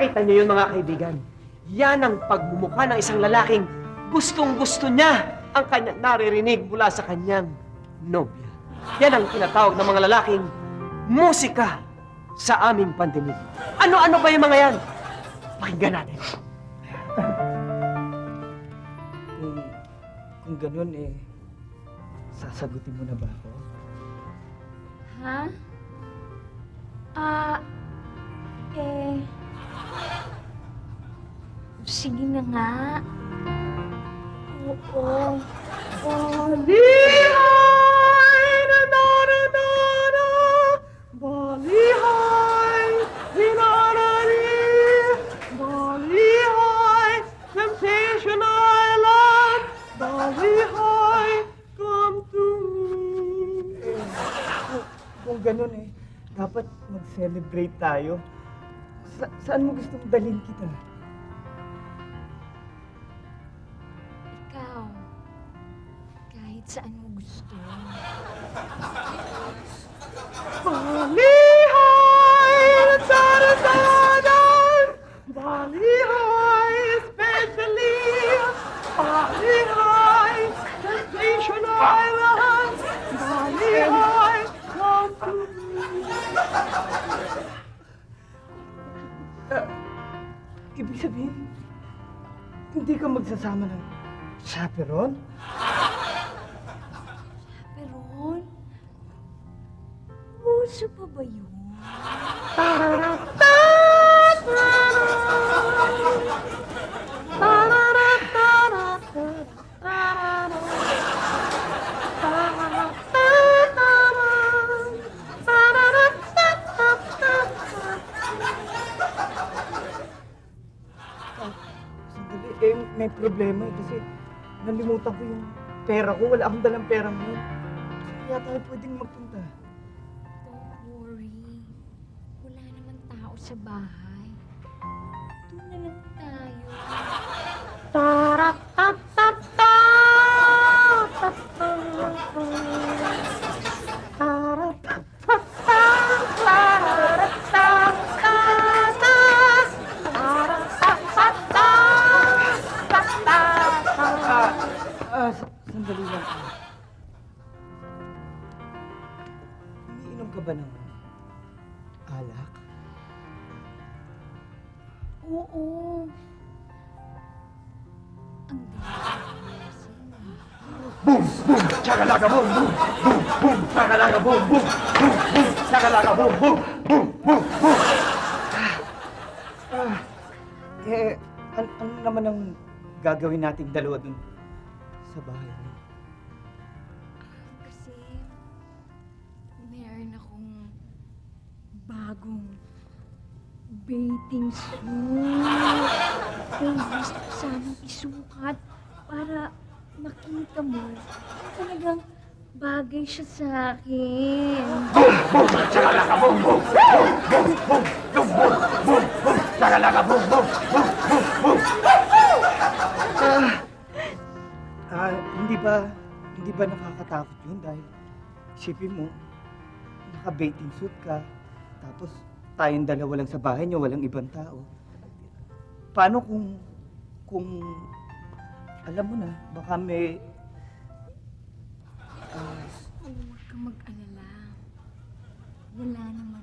Nakita niyo yun, mga kaibigan? Yan ang pagmumukha ng isang lalaking gustong-gusto niya ang kanyang naririnig mula sa kanyang nobya. Yan ang tinatawag ng mga lalaking musika sa aming pandinig. Ano-ano ba yung mga yan? Pakinggan natin. Kung ganun, sasagutin mo na ba ako? Ha? Sige na nga. Oo. Balihay! Na-na-na-na-na! Balihay! Hinarari! Balihay! Temptation Island! Balihay! Come to me! Kung ganun, dapat mag-celebrate tayo. Saan mo gustong dalhin kita? Ikaw. Kahit saan mo gusto. Balihay! Saradadan! Balihay! Especially! Balihay! Temptation Island! Balihay! Come to me! Ibig sabihin, hindi ka magsasama ng chaperon? Chaperon? Uso pa ba yun? Sandali, may problema kasi nalimutan ko yung pera ko. Wala akong dalang pera mo. Kaya tayo pwedeng magpunta. Don't worry. Wala naman tao sa bahay. Doon na lang tayo. Sandali lang. Umiinom ka ba ng alak? Oo. Ang Boom! Boom! Chakalaka boom! Boom! Boom! Boom! Chakalaka boom! Boom! Boom! Boom! Chakalaka boom! Boom! Boom! Boom! Boom! Ano naman ang gagawin nating dalawa dun sa bahay niyo? Kasi meron akong bagong bathing suit. Kaya gusto ko sanang isukat para makita mo talagang bagay siya sa akin. Boom! Boom! Chakalaka boom! Boom! Boom! Boom! Boom! Boom! Boom! Boom! Boom! Chakalaka boom! Boom! Boom! Boom! Boom! Hindi ba nakakatakot yun dahil isipin mo, naka-bathing suit ka, tapos tayong dalawa lang sa bahay niyo, walang ibang tao. Paano kung alam mo na, baka may... Huwag kang mag-alala. Wala naman